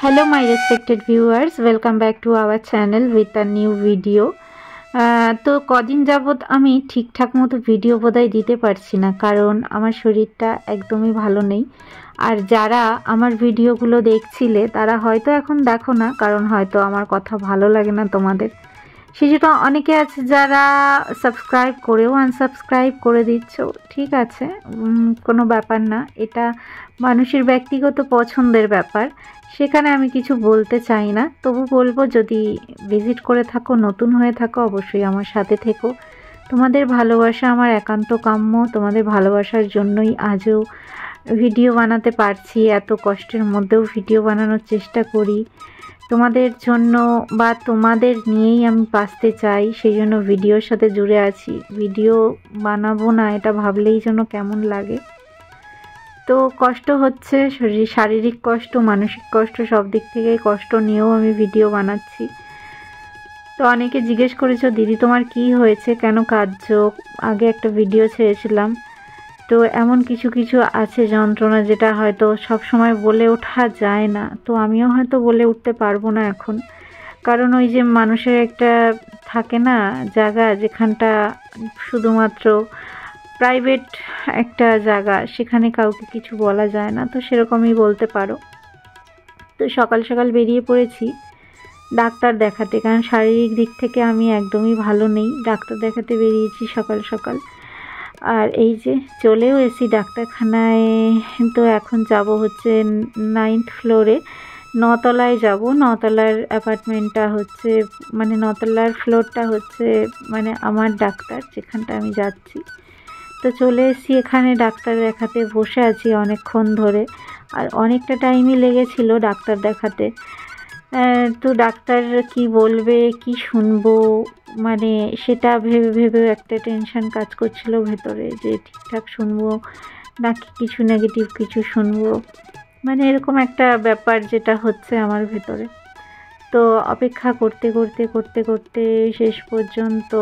Hello my respected viewers, welcome back to our channel with a new video. তো কদিন যাবত আমি ঠিকঠাক মতো ভিডিও বোধহয় দিতে পারছি না, কারণ আমার শরীরটা একদমই ভালো নেই। আর যারা আমার ভিডিওগুলো দেখছিলে তারা হয়তো এখন দেখো না, কারণ হয়তো আমার কথা ভালো লাগে না তোমাদের। সেজন্য অনেকে আছে যারা সাবস্ক্রাইব করেও আনসাবস্ক্রাইব করে দিচ্ছ, ঠিক আছে, কোনো ব্যাপার না, এটা মানুষের ব্যক্তিগত পছন্দের ব্যাপার, সেখানে আমি কিছু বলতে চাই না। তবু বলবো, যদি ভিজিট করে থাকো, নতুন হয়ে থাকো, অবশ্যই আমার সাথে থেকো। তোমাদের ভালোবাসা আমার একান্ত কাম্য, তোমাদের ভালোবাসার জন্যই আজও ভিডিও বানাতে পারছি, এত কষ্টের মধ্যেও ভিডিও বানানোর চেষ্টা করি তোমাদের জন্য, বা তোমাদের নিয়েই আমি বাঁচতে চাই, সেই জন্য ভিডিওর সাথে জুড়ে আছি। ভিডিও বানাবো না এটা ভাবলেই যেন কেমন লাগে। তো কষ্ট হচ্ছে, শারীরিক কষ্ট, মানসিক কষ্ট, সব দিক থেকেই কষ্ট নিয়েও আমি ভিডিও বানাচ্ছি। তো অনেকে জিজ্ঞেস করেছো, দিদি তোমার কি হয়েছে, কেন কাঁদছো? আগে একটা ভিডিও ছেড়েছিলাম। তো এমন কিছু কিছু আছে যন্ত্রণা, যেটা হয়তো সব সময় বলে ওঠা যায় না। তো আমিও হয়তো বলে উঠতে পারবো না এখন, কারণ ওই যে মানুষের একটা থাকে না জায়গা, যেখানটা শুধুমাত্র প্রাইভেট একটা জায়গা, সেখানে কাউকে কিছু বলা যায় না, তো সেরকমই বলতে পারো। তো সকাল সকাল বেরিয়ে পড়েছি ডাক্তার দেখাতে, কারণ শারীরিক দিক থেকে আমি একদমই ভালো নেই। ডাক্তার দেখাতে বেরিয়েছি সকাল সকাল, আর এই যে চলেও এসি ডাক্তারখানায়। তো এখন যাব হচ্ছে 9th ফ্লোরে, 9তলায় যাব। 9তলার অ্যাপার্টমেন্টটা হচ্ছে, মানে 9তলার ফ্লোরটা হচ্ছে মানে আমার ডাক্তার, যেখানটা আমি যাচ্ছি। তো চলে এসেছি এখানে ডাক্তার দেখাতে, বসে আছি অনেকক্ষণ ধরে, আর অনেকটা টাইমই লেগেছিল ডাক্তার দেখাতে। তো ডাক্তার কি বলবে, কি শুনবো, মানে সেটা ভেবে ভেবে একটা টেনশন কাজ করছিল ভেতরে, যে ঠিকঠাক শুনবো নাকি কিছু নেগেটিভ কিছু শুনবো, মানে এরকম একটা ব্যাপার যেটা হচ্ছে আমার ভেতরে। তো অপেক্ষা করতে করতে করতে করতে শেষ পর্যন্ত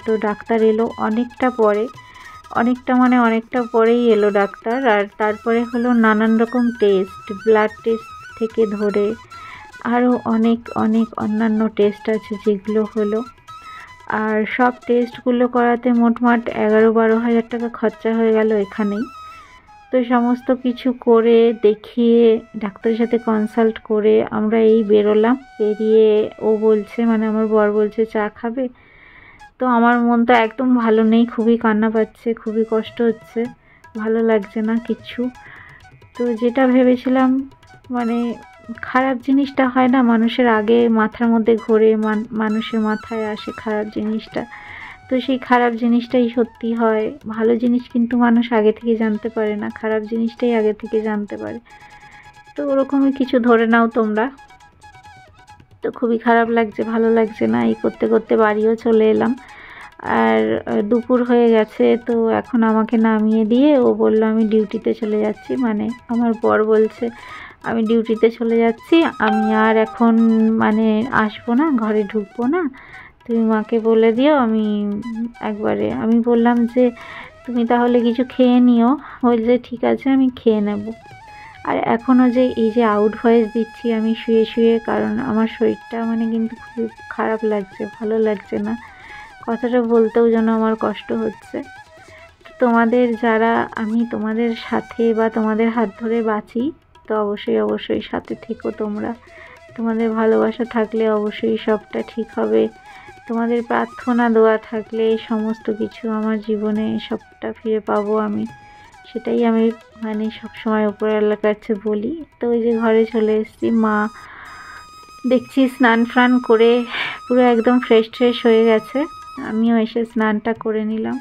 তো ডাক্তার এলো অনেকটা পরে, অনেকটা পরেই এলো ডাক্তার। আর তারপরে হলো নানান রকম টেস্ট, ব্লাড টেস্ট থেকে ধরে আরও অনেক অনেক অন্যান্য টেস্ট আছে যেগুলো হলো। আর সব টেস্টগুলো করাতে মোটমাট 11-12 হাজার টাকা খরচা হয়ে গেল এখানেই। তো সমস্ত কিছু করে দেখিয়ে ডাক্তারের সাথে কনসাল্ট করে আমরা এই বেরোলাম। বেরিয়ে ও বলছে, মানে আমার বর বলছে চা খাবে। তো আমার মন তো একদম ভালো নেই, খুবই কান্না পাচ্ছে, খুবই কষ্ট হচ্ছে, ভালো লাগছে না কিছু। তো যেটা ভেবেছিলাম, মানে খারাপ জিনিসটা হয় না মানুষের আগে মাথার মধ্যে ঘোরে, মানুষের মাথায় আসে খারাপ জিনিসটা, তো সেই খারাপ জিনিসটাই সত্যি হয়। ভালো জিনিস কিন্তু মানুষ আগে থেকে জানতে পারে না, খারাপ জিনিসটাই আগে থেকে জানতে পারে। তো ওরকমই কিছু ধরে নাও তোমরা। তো খুবই খারাপ লাগছে, ভালো লাগছে না, এই করতে করতে বাড়িও চলে এলাম। আর দুপুর হয়ে গেছে, তো এখন আমাকে নামিয়ে দিয়ে ও বলল আমি ডিউটিতে চলে যাচ্ছি, মানে আমার বর বলছে আমি ডিউটিতে চলে যাচ্ছি, আমি আর এখন মানে আসবো না, ঘরে ঢুকবো না, তুমি মাকে বলে দিও আমি একবারে। আমি বললাম যে তুমি তাহলে কিছু খেয়ে নিও, বলছে ঠিক আছে আমি খেয়ে নেব। আর এখনও যে এই যে আউট ভয়েস দিচ্ছি আমি শুয়ে শুয়ে, কারণ আমার শরীরটা মানে কিন্তু খুবই খারাপ লাগছে, ভালো লাগছে না, কথাটা বলতেও যেন আমার কষ্ট হচ্ছে। তোমাদের যারা, আমি তোমাদের সাথে বা তোমাদের হাত ধরে বাঁচি, তো অবশ্যই অবশ্যই সাথে থেকো তোমরা। তোমাদের ভালোবাসা থাকলে অবশ্যই সবটা ঠিক হবে, তোমাদের প্রার্থনা দোয়া থাকলে সমস্ত কিছু আমার জীবনে সবটা ফিরে পাবো আমি, সেটাই আমি মানে সবসময় উপরওয়ালার কাছে বলি। তো ওই যে ঘরে চলে এসেছি, মা দেখছি স্নান ফ্রান করে পুরো একদম ফ্রেশ হয়ে গেছে। আমিও এসে স্নানটা করে নিলাম,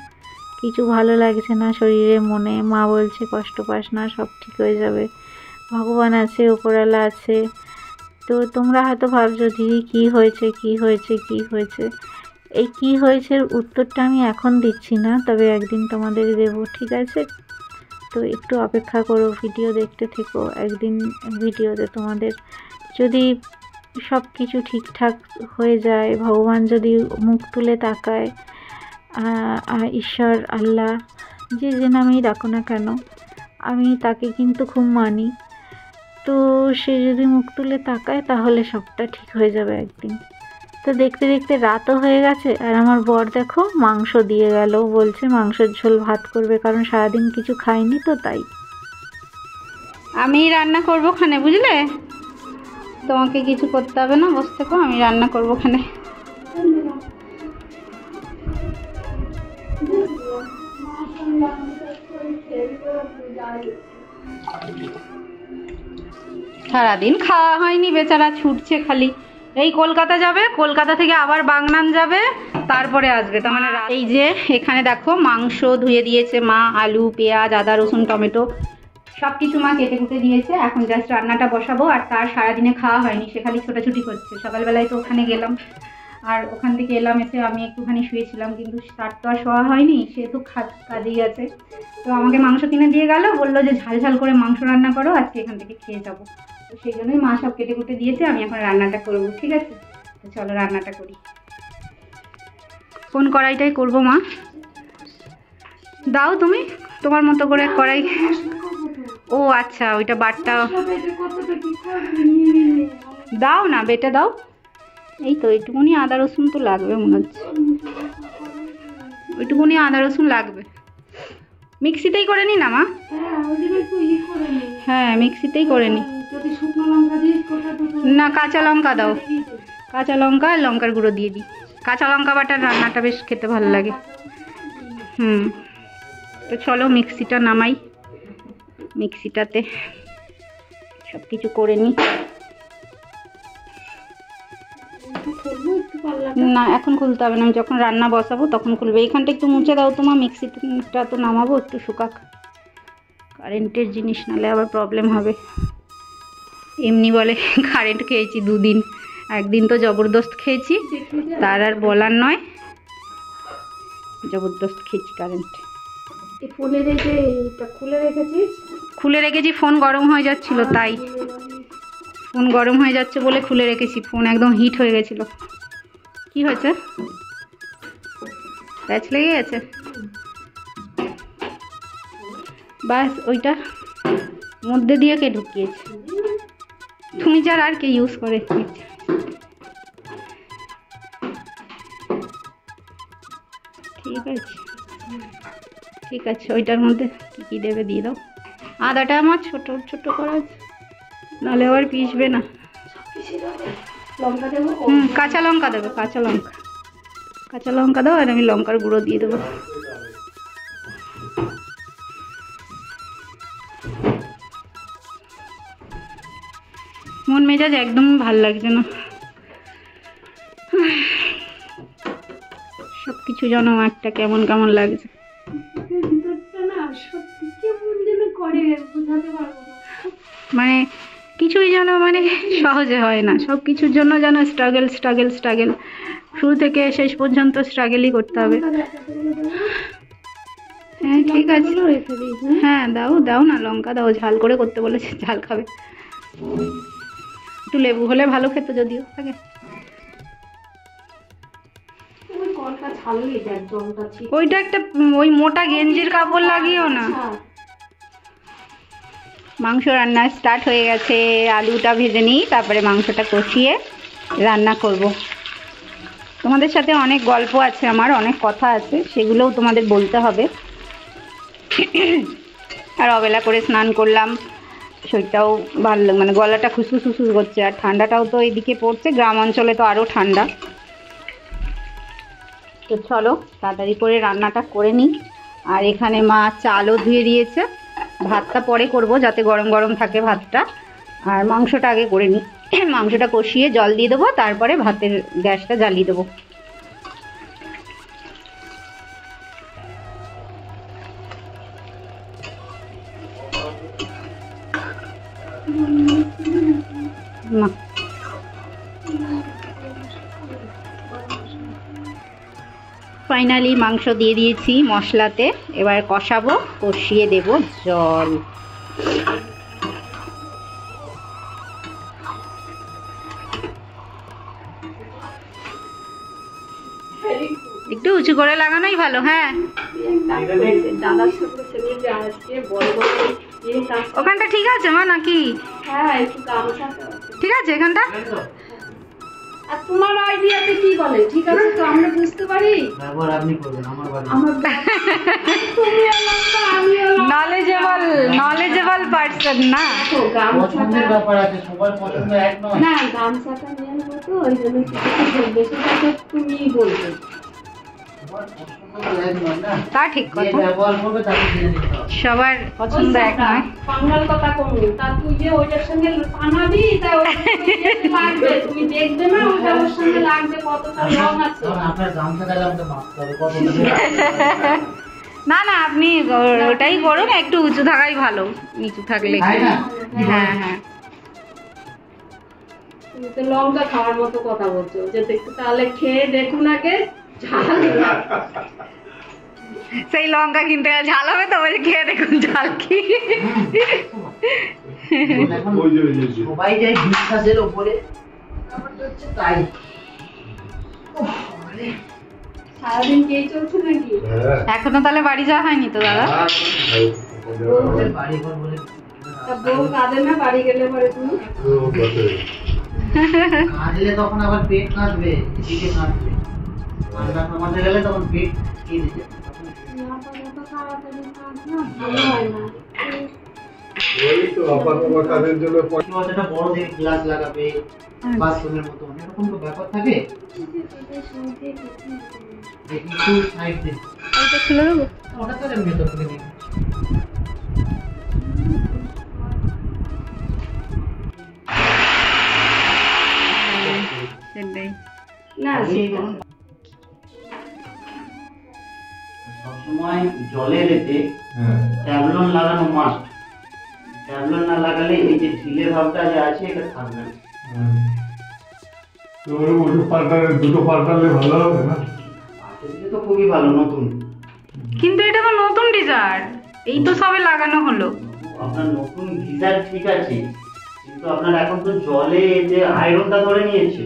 কিছু ভালো লাগছে না শরীরে মনে। মা বলছে কষ্ট পাস না, সব ঠিক হয়ে যাবে, ভগবান আছে, উপরওয়ালা আছে। তো তোমরা হয়তো ভাবছো দিদি কী হয়েছে কী হয়েছে কী হয়েছে, এই কী হয়েছে উত্তরটা আমি এখন দিচ্ছি না, তবে একদিন তোমাদের দেবো, ঠিক আছে? তো একটু অপেক্ষা করো, ভিডিও দেখতে থেকো, একদিন ভিডিওতে তোমাদের যদি সব কিছু ঠিকঠাক হয়ে যায়, ভগবান যদি মুখ তুলে তাকায়, ঈশ্বর, আল্লাহ, যে নামেই ডাকো না কেন, আমি তাকে কিন্তু খুব মানি। তো সে যদি মুখ তুলে তাকায় তাহলে সবটা ঠিক হয়ে যাবে একদিন। তো দেখতে দেখতে রাতও হয়ে গেছে, আর আমার বর দেখো মাংস দিয়ে গেল, বলছে মাংসের ঝোল ভাত করবে, কারণ সারাদিন কিছু খাইনি তো তাই। আমি রান্না করবো খানে, বুঝলে, তোমাকে কিছু করতে হবে না, বসে থেকো, আমি রান্না করবো খানে। সারাদিন খাওয়া হয়নি, বেচারা ছুটছে খালি। এই কলকাতা যাবে, কলকাতা থেকে আবার বাগনান যাবে, তারপরে আসবে। তার মানে এই যে এখানে দেখো মাংস ধুয়ে দিয়েছে মা, আলু, পেঁয়াজ, আদা, রসুন, টমেটো সব কিছু মা কেটে কুটে দিয়েছে। এখন জাস্ট রান্নাটা বসাবো। আর তার সারাদিনে খাওয়া হয়নি, সে খালি ছোটাছুটি করছে। সকালবেলায় তো ওখানে গেলাম, আর ওখান থেকে এলাম, এসে আমি একটুখানি শুয়েছিলাম, কিন্তু তার তো আর শোয়া হয়নি, সে তো কাজেই আছে। তো আমাকে মাংস কিনে দিয়ে গেল, বললো যে ঝাল ঝাল করে মাংস রান্না করো, আজকে এখান থেকে খেয়ে যাবো। তো সেই জন্যই মা সব কেটে কুটে দিয়েছে, আমি এখন রান্নাটা করবো। ঠিক আছে, তো চলো রান্নাটা করি। কোন কড়াইটাই করবো মা? দাও তুমি তোমার মতো করে কড়াই। ও আচ্ছা, ওইটা বাটটা দাও না, বেটে দাও। এই তো এইটুকুনি আদা রসুন তো লাগবে মনে হচ্ছে, ওইটুকুনি আদা রসুন লাগবে। মিক্সিতেই করে নি না মা? হ্যাঁ মিক্সিতেই করে নি। না কাঁচা লঙ্কা দাও, কাঁচা লঙ্কা আর লঙ্কার গুঁড়ো দিয়ে দিই। কাঁচা লঙ্কা বাটার রান্নাটা বেশ খেতে ভালো লাগে। তো চলো মিক্সিটা নামাই, মিক্সিটাতে সব কিছু করে নিই। না এখন খুলতে হবে না, আমি যখন রান্না বসাবো তখন খুলবে। এইখানটা একটু মুছে দাও তোমার, মিক্সিটা তো নামাবো, একটু শুকাক। কারেন্টের জিনিস নালে আবার প্রবলেম হবে। এমনি বলে কারেন্ট খেয়েছি 2 দিন, একদিন তো জবরদস্ত খেয়েছি, তার আর বলার নয়, জবরদস্ত খেয়েছি কারেন্ট। ফোনে রেখে খুলে রেখেছিস? খুলে রেখেছি, ফোন গরম হয়ে যাচ্ছিল তাই। ফোন গরম হয়ে যাচ্ছে বলে খুলে রেখেছি, ফোন একদম হিট হয়ে গেছিল। কি হয়েছে? প্যাচ লেগে গেছে? বাস ওইটা মধ্যে দিয়ে কে ঢুকিয়েছে? তুমি যার আর কে ইউজ করে। ঠিক আছে ঠিক আছে, ওইটার মধ্যে কি কি দেবে দিয়ে দাও। আদাটা আমার ছোট ছোট করা আছে, নাহলে আবার পিসবে না। লঙ্কা দেবো? কাঁচা লঙ্কা দেবে, কাঁচা লঙ্কা, কাঁচা লঙ্কা দাও, আর আমি লঙ্কার গুঁড়ো দিয়ে দেবো। মন মেজাজ একদম ভাল লাগছে না, সব কিছু যেন একটা কেমন কেমন লাগছে। মানে কিছুই যেন মানে সহজে হয় না, সব কিছুর জন্য যেন স্ট্রাগল স্ট্রাগল স্ট্রাগল, শুরু থেকে শেষ পর্যন্ত স্ট্রাগলই করতে হবে। হ্যাঁ ঠিক আছে, হ্যাঁ দাও দাও না, লঙ্কা দাও, ঝাল করে করতে বলেছে, ঝাল খাবে। একটু লেবু হলে ভালো খেতে, যদিও থাকে। ওইটা একটা ওই মোটা গেঞ্জির কাপড় লাগিও না। মাংস রান্না স্টার্ট হয়ে গেছে, আলুটা ভেজে নিই, তারপরে মাংসটা কষিয়ে রান্না করব। তোমাদের সাথে অনেক গল্প আছে আমার, অনেক কথা আছে, সেগুলোও তোমাদের বলতে হবে। আর অবেলা করে স্নান করলাম, শরীরটাও ভালো, মানে গলাটা খুসখুস খুসখুস করছে, আর ঠান্ডাটাও তো এইদিকে পড়ছে, গ্রাম অঞ্চলে তো আরও ঠান্ডা। তো চলো তাড়াতাড়ি করে রান্নাটা করে নিই। আর এখানে মা চালও ধুয়ে দিয়েছে, ভাতটা পরে করব যাতে গরম গরম থাকে ভাতটা, আর মাংসটা আগে করে নিই। মাংসটা কষিয়ে জল দিয়ে দেবো, তারপরে ভাতের গ্যাসটা জ্বালিয়ে দেবো। না ফাইনালি মাংস দিয়ে দিয়েছি মশলাতে, এবার কষাবো, কষিয়ে দেব জল। একটু উঁচু করে লাগানোই ভালো। হ্যাঁ দাদার সাথে বড় বড় এই কাজ- ওখানটা ঠিক আছে মা নাকি? হ্যাঁ একটু গামছাটা আছে। ঠিক আছে এখানটা? আর তোমার আইডিয়াতে কি বলে ঠিক আছে তো আমরা বুঝতে পারি। ব্যবহার আপনি করবেন আমার বাড়ি। আমার তুমি লম্বা আমিও নলেজেবল পারসন না। দেখো গামছাটা পছন্দের ব্যাপার আছে, সবার পছন্দ এক নয়। না গামছাটা নিয়ে নেবো তো ওই জন্য কিছু বেশি কথা তুমিই বলবে। সবার পছন্দ তো এক নয় না। তা ঠিক যে কথা, ব্যবহার করবে তাকে কিনে নিতে হবে। সবার পছন্দ এক নয়। বাঙাল কথা কমু তা তুই যে ওইটার সঙ্গে পানাবি তা লাগবে তুমি দেখবে না ওটা ওর সঙ্গে লাগবে কতটা রং আছে। কারণ আপনার গামছা তাহলে আমাকে মাপতে হবে কত নেবে। না না আপনি ওটাই করুন, একটু উঁচু থাকাই ভালো, নিচু থাকলে তাই না? হ্যাঁ হ্যাঁ। তুমি তো লঙ্কা খাওয়ার মতো কথা বলছো যে দেখতে তাহলে খেয়ে দেখুন আগে ঝাল। সেই লঙ্কা কিনতে গেলে ঝাল হবে তো, বলছে খেয়ে দেখুন ঝাল কি। এখন সবাই যায় বিশ্বাসের উপরে, ব্যাপারটা হচ্ছে তাই। সারাদিন কে চলছে নাকি? এখনো তাহলে বাড়ি যাওয়া হয়নি তো দাদা? আমাদের বাড়ি ঘর বলে তা বউ কাঁদে না বাড়ি গেলে পরে তুমি? কাঁদলে তখন আবার পেট কাঁদবে, এদিকে কাঁদবে। কান্না থামাতে গেলে তখন পেট কেঁদে যাবে। ভালো হয় না। একটা বড় যে গ্লাস লাগাবে বাথরুমের মতন, এরকম তো ব্যাপার থাকে। একটু সাইড দিন, ওইটা খুলে দেবো। ওটা তো আমি ভেতর থেকে দিই। সেটাই। না সেটা সবসময় জলের এতে ট্যাবলন লাগানো মাস্ট। ট্যাবলন না লাগালে এই যে ঢিলে ভাবটা যে আছে এটা থাকবে না। দুটো পাল্টালে ভালো হবে না? এটা তো খুবই ভালো, নতুন। কিন্তু এটা তো নতুন ডিজাইন, এই তো সবে লাগানো হলো। আপনার নতুন গিজার ঠিক আছে, কিন্তু আপনার এখন তো জলে যে আয়রনটা ধরে নিয়েছে,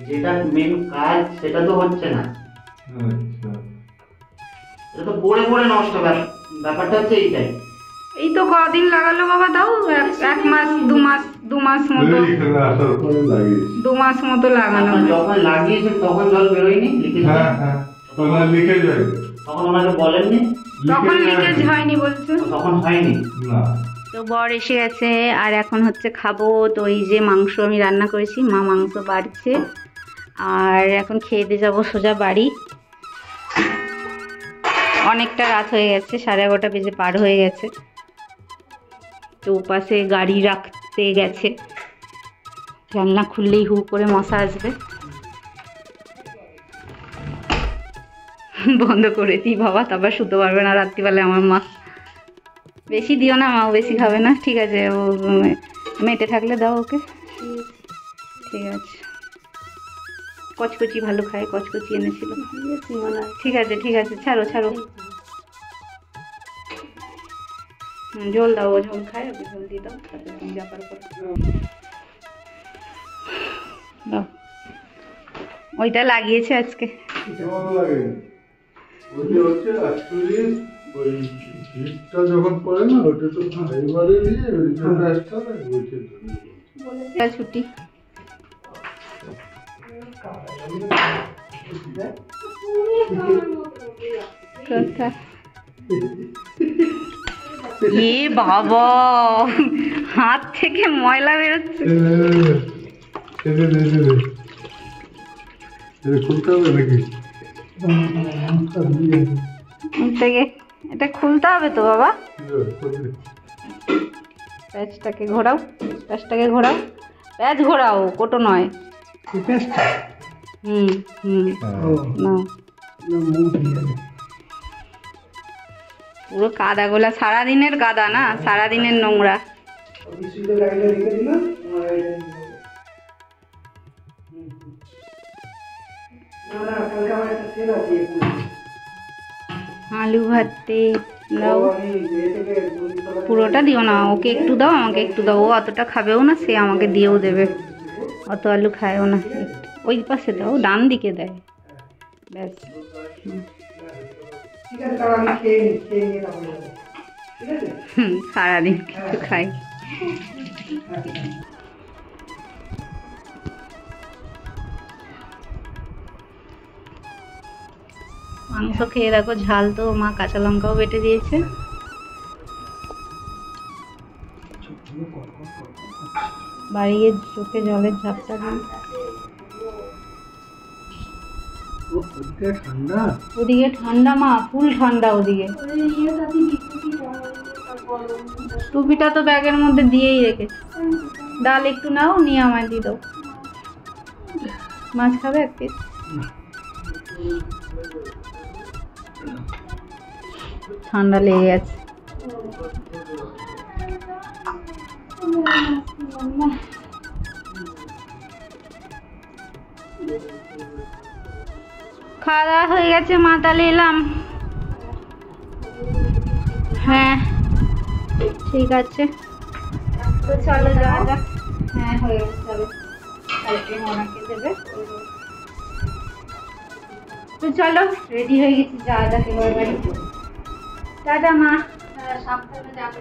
যেটা মেন কাজ সেটা তো হচ্ছে না। এটা তো পড়ে পড়ে নষ্ট, ব্যাপারটা হচ্ছে এইটাই। এই তো কদিন লাগালো বাবা, তাও এক মাস দু মাস মতো, এখানে আসার পরে লাগিয়েছি। 2 মাস মতো লাগানো আপনার হয়েছে। যখন লাগিয়েছেন তখন জল বেরোয়নি, লিকেজ? হ্যাঁ হ্যাঁ, তখন লিকেজ হয় তখন ওনাকে বলেননি? তখন লিকেজ হয়নি বলছে। তখন হয়নি না। তো বর এসে গেছে আর এখন হচ্ছে খাবো। তো এই যে মাংস আমি রান্না করেছি, মা মাংস বাড়ছে আর এখন খেয়ে দিয়ে যাবো সোজা বাড়ি। অনেকটা রাত হয়ে গেছে, 11:30 বেজে পার হয়ে গেছে। তো পাশে গাড়ি রাখতে গেছে, জানলা খুললেই হু করে মশা আসবে। বন্ধ করে দিই বাবা, তারপর শুতে পারবে না রাত্রিবেলায় আমার মা। বেশি দিও না মা, ও বেশি খাবে না, ঠিক আছে? ও মেটে থাকলে দাও ওকে, ঠিক আছে? কচকচি ভালো খায়, কচকচি এনেছিল। ঠিক আছে ঠিক আছে, ছাড়ো ছাড়ো। ঝোল দাও, ও ঝোল খায়, ওকে ঝোল দিয়ে দাও, তাতে তুমি ব্যাপার করো। দাও, ওইটা লাগিয়েছে আজকে। ভালো লাগে। ওইটা হচ্ছে actually ওই শীতটা যখন পড়ে না, ওটা তো ফাইবারে দিয়ে ওই জন্য একটা ওইটা ছুটি কথা। এ বাবা, হাত থেকে ময়লা বেরোচ্ছে। খুলতে হবে নাকি? থেকে এটা খুলতে হবে তো বাবা। প্যাচটাকে ঘোরাও, প্যাচটাকে ঘোরাও, প্যাচ ঘোরাও, কোটো নয়। হুম হুম, না পুরো কাদা গোলা, সারাদিনের কাদা না, সারাদিনের নোংরা। আলু ভাতে দাও, পুরোটা দিও না, ওকে একটু দাও, আমাকে একটু দাও। ও অতটা খাবেও না, সে আমাকে দিয়েও দেবে, অত আলু খায়ও না। ওই পাশে দাও, ডান দিকে দেয়, ব্যাস। সারাদিন কিছু খাই। মাংস খেয়ে দেখো, ঝাল তো মা কাঁচা লঙ্কাও বেটে দিয়েছে। বাড়ি গিয়ে চোখে জলের ঝাপটা দিই। ঠান্ডা, ওদিকে ঠান্ডা মা, ফুল ঠান্ডা ওদিকে। টুপিটা তো ব্যাগের মধ্যে দিয়েই রেখেছি। ডাল একটু নাও, নিয়ে আমায় দিয়ে দাও। মাছ খাবে এক পিস? ঠান্ডা লেগে গেছে। খাওয়া দাওয়া হয়ে গেছে মা, তাহলে এলাম। হ্যাঁ ঠিক আছে, তো চলো যাওয়া যাক। হ্যাঁ হয়ে গেছে, চলো। কালকে ওনাকে দেবে, তো চলো রেডি হয়ে গেছি, যাওয়া যাক এবার বাড়ি। টাটা মা, সাবধানে যাবে।